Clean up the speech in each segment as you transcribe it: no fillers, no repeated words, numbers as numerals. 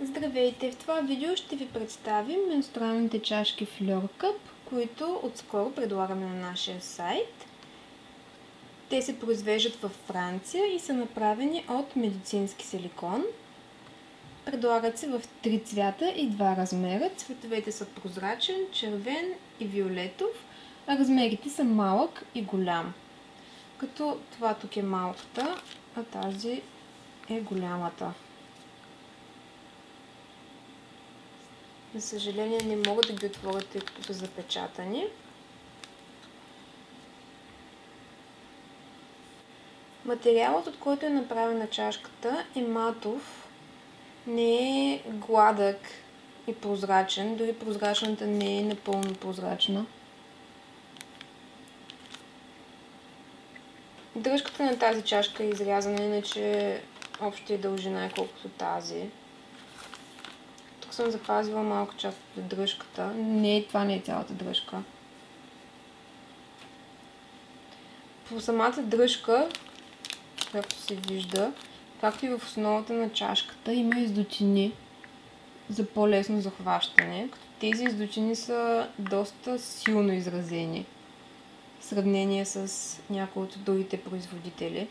Здравейте! В това видео ще ви представим менструалните чашки Fleur Cup, които отскоро предлагаме на нашия сайт. Те се произвеждат във Франция и са направени от медицински силикон. Предлагат се в 3 цвята и 2 размера. Цветовете са прозрачен, червен и виолетов, а размерите са малък и голям. Като това тук е малката, а тази е голямата. За съжаление не мога да ги отворя, тъй като са запечатани. Материалът, от който е направена чашката, е матов, не е гладък и прозрачен, дори прозрачната не е напълно прозрачна. Дръжката на тази чашка е изрязана, иначе общата ѝ дължина е колкото тази. Тук съм запазила малка част от дръжката. Това не е цялата дръжка. По самата дръжка, както се вижда, както и в основата на чашката, има издутини за по-лесно захващане, като тези издутини са доста силно изразени в сравнение с някои от другите производители.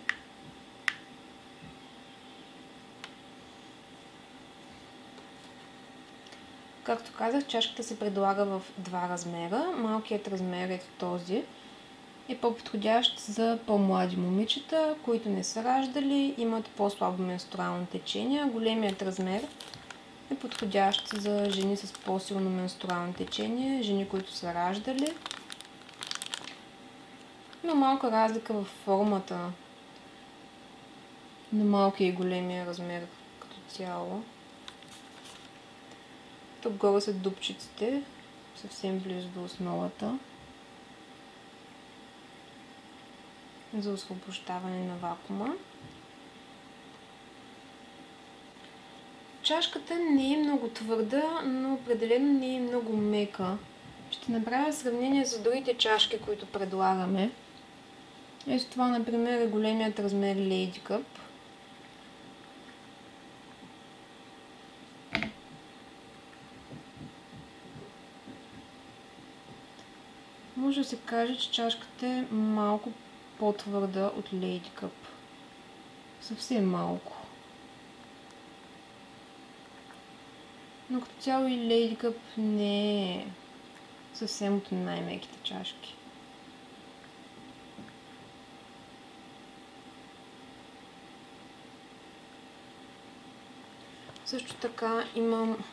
Както казах, чашката се предлага в 2 размера. Малкият размер е този. Е по-подходящ за по-млади момичета, които не са раждали, имат по-слабо менструално течение. Големият размер е подходящ за жени с по-силно менструално течение, жени, които са раждали. Има малка разлика в формата на малкия и големия размер като цяло. Тук горе са дупчиците, съвсем близо до основата, за освобождаване на вакуума. Чашката не е много твърда, но определено не е много мека. Ще направя сравнение с другите чашки, които предлагаме. Ето това, например, е големият размер Lady Cup. Може да се каже, че чашката е малко по-твърда от Lady Cup. Съвсем малко. Но като цяло и Lady Cup не е съвсем от най-меките чашки. Също така имам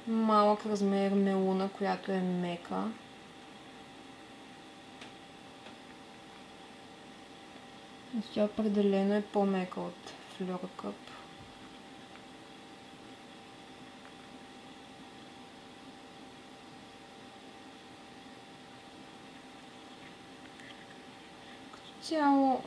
малък размер мелуна, която е мека. Тя определено е по-мека от Fleur Cup. Като цяло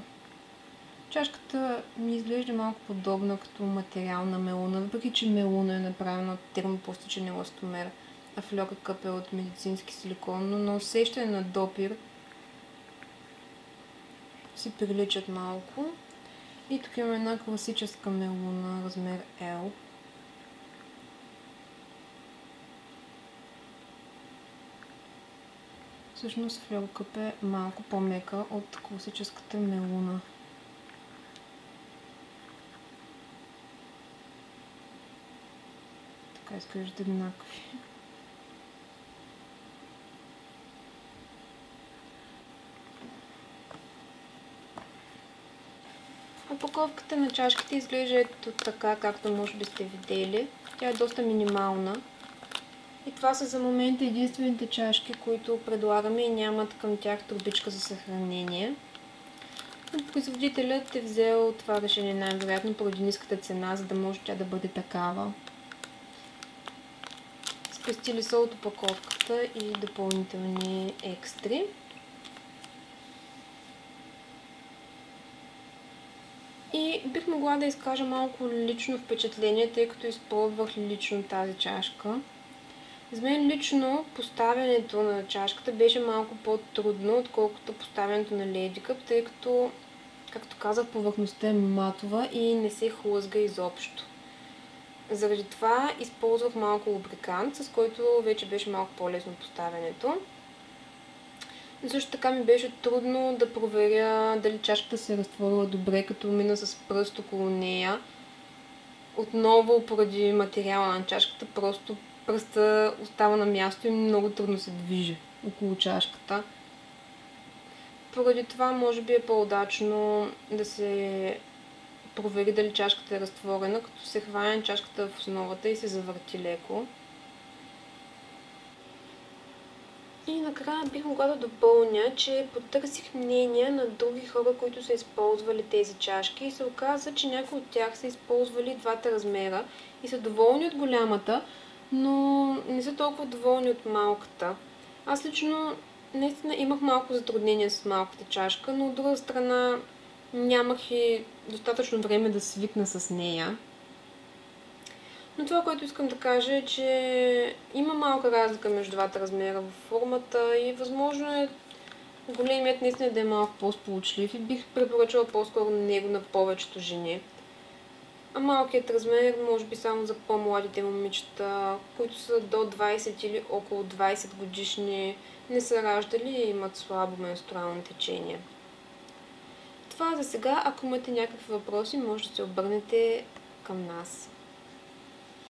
чашката ми изглежда малко подобна като материал на мелуна, въпреки че мелуна е направена от термопластичен еластомер, а Fleur Cup е от медицински силикон, но на усещане на допир си приличат малко. И тук имаме една класическа мелуна, размер L. Всъщност Fleur Cup е малко по-мека от класическата мелуна. Така изглеждат еднакви. Опаковката на чашките изглежда ето така, както може би сте видели. Тя е доста минимална. И това са за момента единствените чашки, които предлагаме и нямат към тях турбичка за съхранение. Производителят е взел това решение най-вероятно поради ниската цена, за да може тя да бъде такава. Спестили са от опаковката и допълнителни екстри. И бих могла да изкажа малко лично впечатление, тъй като изпробвах лично тази чашка. За мен лично поставянето на чашката беше малко по-трудно, отколкото поставянето на Lady Cup, тъй като, както казах, повърхността е матова и не се хлъзга изобщо. Заради това използвах малко лубрикант, с който вече беше малко по-лесно поставянето. Също така ми беше трудно да проверя дали чашката се е разтворила добре, като мина с пръст около нея. Отново, поради материала на чашката, просто пръста остава на място и много трудно се движи около чашката. Поради това може би е по-удачно да се провери дали чашката е разтворена, като се хване чашката в основата и се завърти леко. И накрая бих могла да допълня, че потърсих мнения на други хора, които са използвали тези чашки и се оказа, че някои от тях са използвали двата размера и са доволни от голямата, но не са толкова доволни от малката. Аз лично наистина имах малко затруднение с малката чашка, но от друга страна нямах и достатъчно време да свикна с нея. Но това, което искам да кажа е, че има малка разлика между двата размера в формата и възможно е големият наистина да е малко по-сполучлив и бих препоръчала по-скоро него на повечето жени. А малкият размер може би само за по-младите момичета, които са до 20 или около 20 годишни, не са раждали и имат слабо менструално течение. Това за сега. Ако имате някакви въпроси, може да се обърнете към нас.